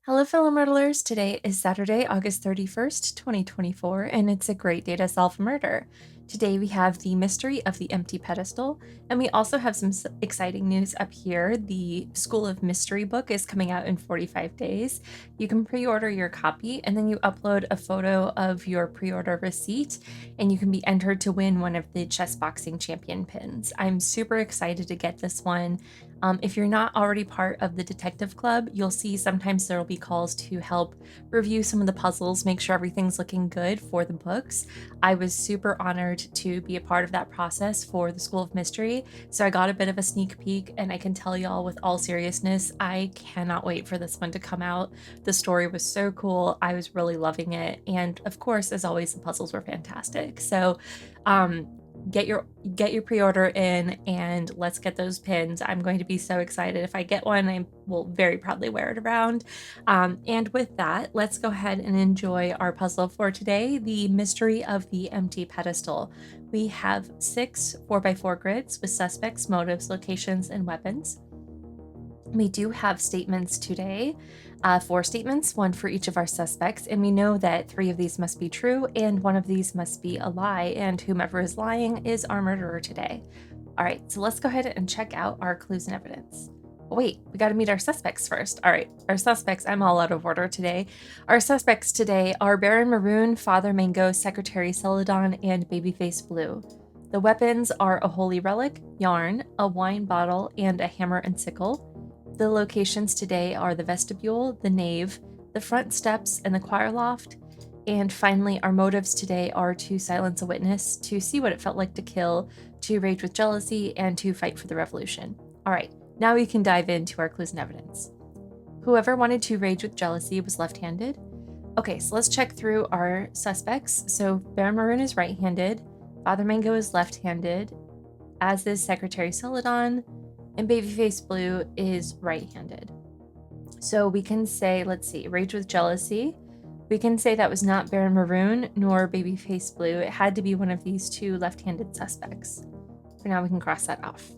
Hello, fellow Murdlers. Today is Saturday, August 31st, 2024, and it's a great day to solve a murder. Today we have the mystery of the empty pedestal, and we also have some exciting news up here. The School of Mystery book is coming out in 45 days. You can pre-order your copy, and then you upload a photo of your pre-order receipt, and you can be entered to win one of the chess boxing champion pins. I'm super excited to get this one. If you're not already part of the detective club, you'll see sometimes there will be calls to help review some of the puzzles, make sure everything's looking good for the books. I was super honored to be a part of that process for the School of Mystery, so I got a bit of a sneak peek, and I can tell y'all with all seriousness, I cannot wait for this one to come out. The story was so cool. I was really loving it, and of course, as always, the puzzles were fantastic. So, um, get your pre-order in and let's get those pins. I'm going to be so excited. If I get one, I will very proudly wear it around. And with that, let's go ahead and enjoy our puzzle for today, the mystery of the empty pedestal. We have 6 4x4 grids with suspects, motives, locations, and weapons. We do have statements today, 4 statements, 1 for each of our suspects, and we know that 3 of these must be true and 1 of these must be a lie, and whomever is lying is our murderer today. All right, so let's go ahead and check out our clues and evidence. Oh, wait, we got to meet our suspects first. All right, our suspects, I'm all out of order today. Our suspects today are Baron Maroon, Father Mango, Secretary Celadon, and Babyface Blue. The weapons are a holy relic, yarn, a wine bottle, and a hammer and sickle. The locations today are the vestibule, the nave, the front steps, and the choir loft. And finally, our motives today are to silence a witness, to see what it felt like to kill, to rage with jealousy, and to fight for the revolution. All right, now we can dive into our clues and evidence. Whoever wanted to rage with jealousy was left-handed. Okay, so let's check through our suspects. So Baron Maroon is right-handed, Father Mango is left-handed, as is Secretary Celadon, and Babyface Blue is right-handed. So we can say, let's see, rage with jealousy. We can say that was not Baron Maroon nor Babyface Blue. It had to be one of these 2 left-handed suspects. For now, we can cross that off.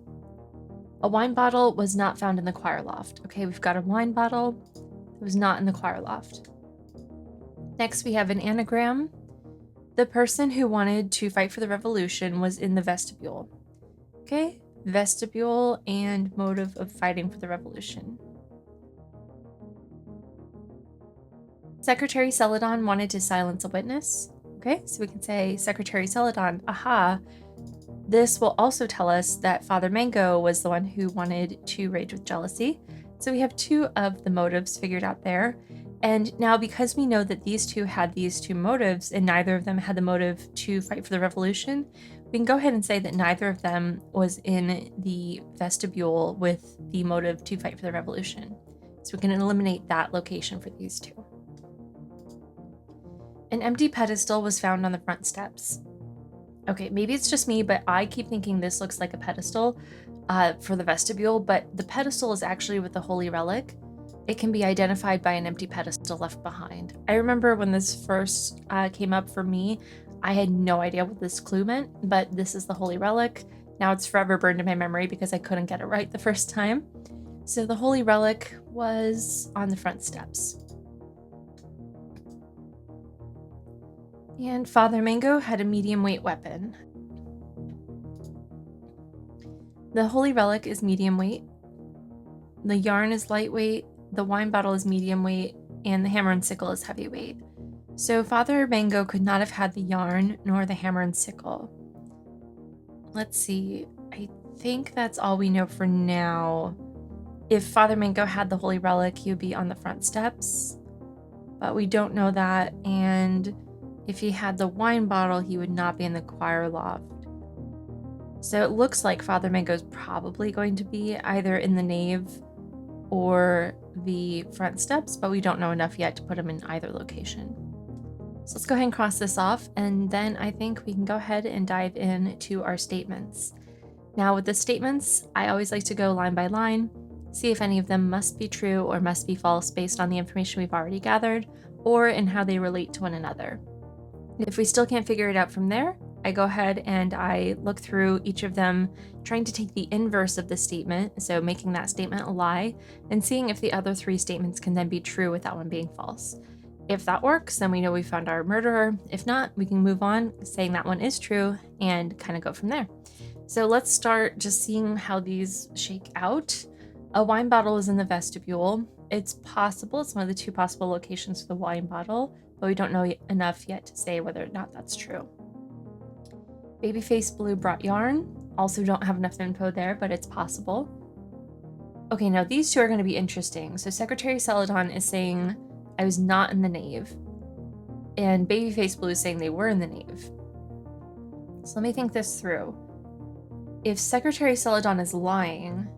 A wine bottle was not found in the choir loft. Okay, we've got a wine bottle. It was not in the choir loft. Next, we have an anagram. The person who wanted to fight for the revolution was in the vestibule. Okay, vestibule and motive of fighting for the revolution. Secretary Celadon wanted to silence a witness. Okay, so we can say Secretary Celadon, aha. This will also tell us that Father Mango was the one who wanted to rage with jealousy. So we have 2 of the motives figured out there. And now because we know that these 2 had these 2 motives and neither of them had the motive to fight for the revolution, we can go ahead and say that neither of them was in the vestibule with the motive to fight for the revolution. So we can eliminate that location for these 2. An empty pedestal was found on the front steps. Okay, maybe it's just me, but I keep thinking this looks like a pedestal for the vestibule, but the pedestal is actually with the holy relic. It can be identified by an empty pedestal left behind. I remember when this first came up for me, I had no idea what this clue meant, but this is the holy relic. Now it's forever burned in my memory because I couldn't get it right the first time. So the holy relic was on the front steps. And Father Mango had a medium weight weapon. The holy relic is medium weight. The yarn is lightweight. The wine bottle is medium weight. And the hammer and sickle is heavyweight. So Father Mango could not have had the yarn nor the hammer and sickle. Let's see. I think that's all we know for now. If Father Mango had the holy relic, he would be on the front steps. But we don't know that. And if he had the wine bottle, he would not be in the choir loft. So it looks like Father Mango is probably going to be either in the nave or the front steps, but we don't know enough yet to put him in either location. So let's go ahead and cross this off, and then I think we can go ahead and dive into our statements. Now with the statements, I always like to go line by line, see if any of them must be true or must be false based on the information we've already gathered, or in how they relate to one another. If we still can't figure it out from there, I go ahead and I look through each of them, trying to take the inverse of the statement, so making that statement a lie, and seeing if the other 3 statements can then be true with that one being false. If that works, then we know we found our murderer. If not, we can move on, saying that one is true, and kind of go from there. So let's start just seeing how these shake out. A wine bottle is in the vestibule. It's possible, it's one of the 2 possible locations for the wine bottle, but we don't know enough yet to say whether or not that's true. Babyface Blue brought yarn. Also don't have enough info there, but it's possible. Okay, now these 2 are going to be interesting. So Secretary Celadon is saying, I was not in the nave. And Babyface Blue is saying they were in the nave. So let me think this through. If Secretary Celadon is lying,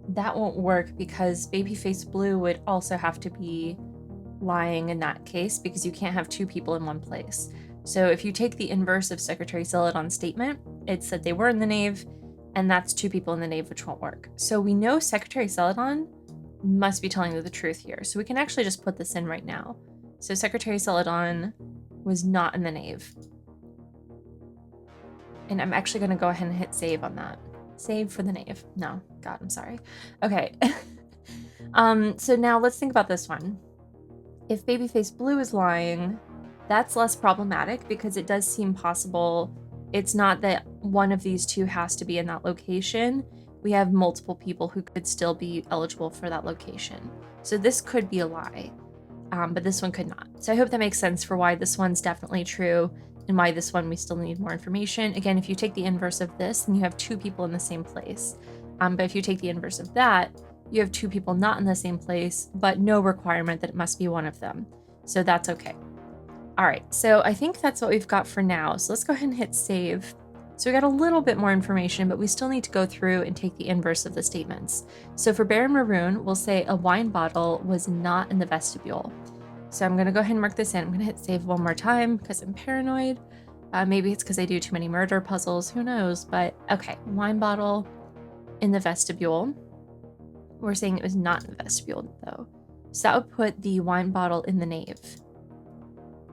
that won't work because Babyface Blue would also have to be lying in that case because you can't have 2 people in one place. So if you take the inverse of Secretary Celadon's statement, it said they were in the nave, and that's 2 people in the nave, which won't work. So we know Secretary Celadon must be telling the truth here. So we can actually just put this in right now. So Secretary Celadon was not in the nave. And I'm actually going to go ahead and hit save on that. Save for the nave. No, God, I'm sorry. Okay. So now let's think about this one. If Babyface Blue is lying, that's less problematic because it does seem possible. It's not that one of these 2 has to be in that location. We have multiple people who could still be eligible for that location. So this could be a lie, but this one could not. So I hope that makes sense for why this one's definitely true and why this one we still need more information. Again, if you take the inverse of this, then you have 2 people in the same place. But if you take the inverse of that, you have 2 people not in the same place, but no requirement that it must be one of them. So that's okay. All right, so I think that's what we've got for now. So let's go ahead and hit save. So we got a little bit more information, but we still need to go through and take the inverse of the statements. So for Baron Maroon, we'll say a wine bottle was not in the vestibule. So I'm gonna go ahead and mark this in. I'm gonna hit save one more time because I'm paranoid. Maybe it's because I do too many murder puzzles, who knows? But okay, wine bottle in the vestibule. We're saying it was not in the vestibule though. So that would put the wine bottle in the nave.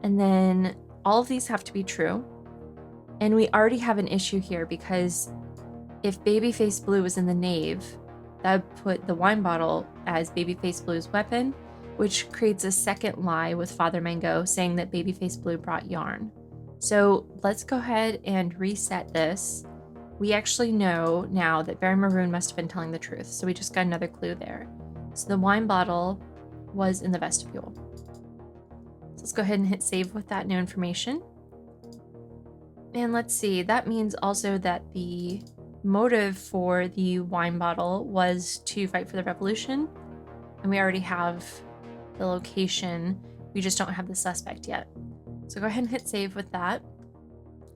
And then all of these have to be true. And we already have an issue here because if Babyface Blue was in the nave, that would put the wine bottle as Babyface Blue's weapon, which creates a second lie with Father Mango saying that Babyface Blue brought yarn. So let's go ahead and reset this. We actually know now that Baron Maroon must have been telling the truth, so we just got another clue there. So the wine bottle was in the vestibule. So let's go ahead and hit save with that new information. And let's see, that means also that the motive for the wine bottle was to fight for the revolution. And we already have the location, we just don't have the suspect yet. So go ahead and hit save with that.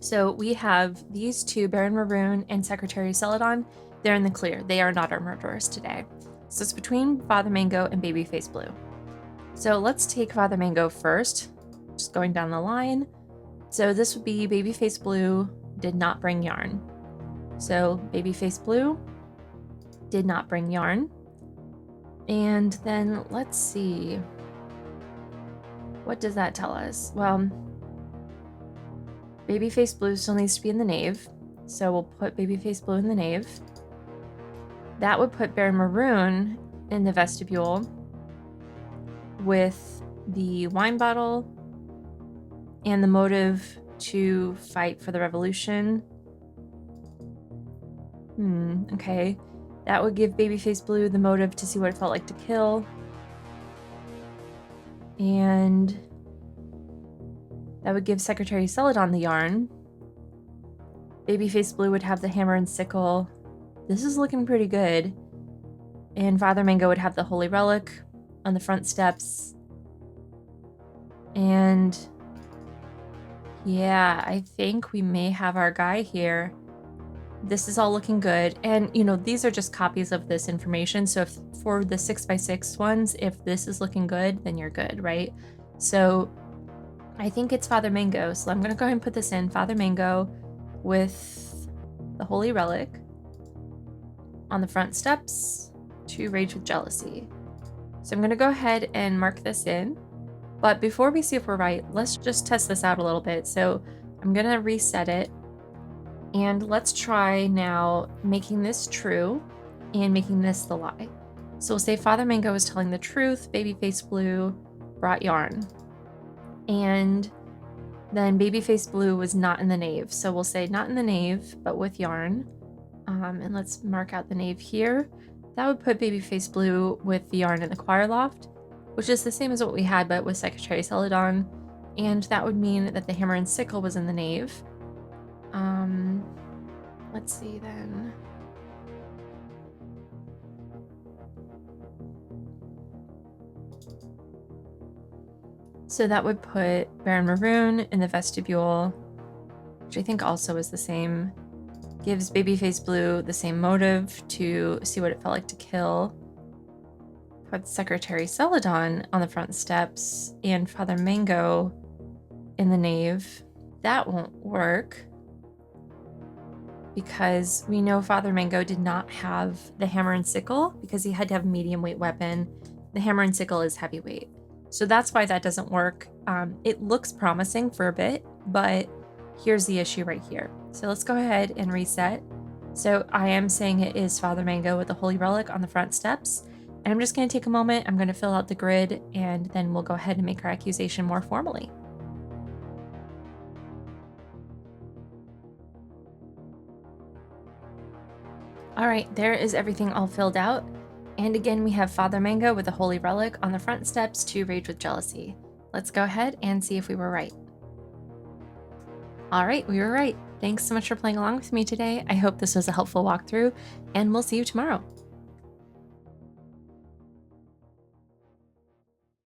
So we have these 2, Baron Maroon and Secretary Celadon. They're in the clear. They are not our murderers today. So it's between Father Mango and Babyface Blue. So let's take Father Mango first, just going down the line. So this would be Babyface Blue did not bring yarn. So Babyface Blue did not bring yarn. And then let's see. What does that tell us? Well, Babyface Blue still needs to be in the nave. So we'll put Babyface Blue in the nave. That would put Baron Maroon in the vestibule with the wine bottle and the motive to fight for the revolution. Okay. That would give Babyface Blue the motive to see what it felt like to kill. And that would give Secretary Celadon the yarn. Babyface Blue would have the hammer and sickle. This is looking pretty good. And Father Mango would have the holy relic on the front steps. And yeah, I think we may have our guy here. This is all looking good. And, you know, these are just copies of this information. So if for the 6x6 ones, if this is looking good, then you're good, right? So I think it's Father Mango. So I'm going to go ahead and put this in. Father Mango with the holy relic on the front steps to rage with jealousy. So I'm going to go ahead and mark this in. But before we see if we're right, let's just test this out a little bit. So I'm going to reset it. And let's try now making this true and making this the lie. So we'll say Father Mango was telling the truth, Babyface Blue brought yarn. And then Babyface Blue was not in the nave. So we'll say not in the nave, but with yarn. And let's mark out the nave here. That would put Babyface Blue with the yarn in the choir loft, which is the same as what we had, but with Secretary Celadon. And that would mean that the hammer and sickle was in the nave. Let's see then. So that would put Baron Maroon in the vestibule, which I think also is the same. Gives Babyface Blue the same motive to see what it felt like to kill. Put Secretary Celadon on the front steps and Father Mango in the nave. That won't work because we know Father Mango did not have the hammer and sickle because he had to have a medium weight weapon. The hammer and sickle is heavyweight. So that's why that doesn't work. It looks promising for a bit, but here's the issue right here. So let's go ahead and reset. So I am saying it is Father Mango with the Holy Relic on the front steps. And I'm just going to take a moment. I'm going to fill out the grid and then we'll go ahead and make our accusation more formally. All right, there is everything all filled out. And again, we have Father Mango with the Holy Relic on the front steps to rage with jealousy. Let's go ahead and see if we were right. All right, we were right. Thanks so much for playing along with me today. I hope this was a helpful walkthrough, and we'll see you tomorrow.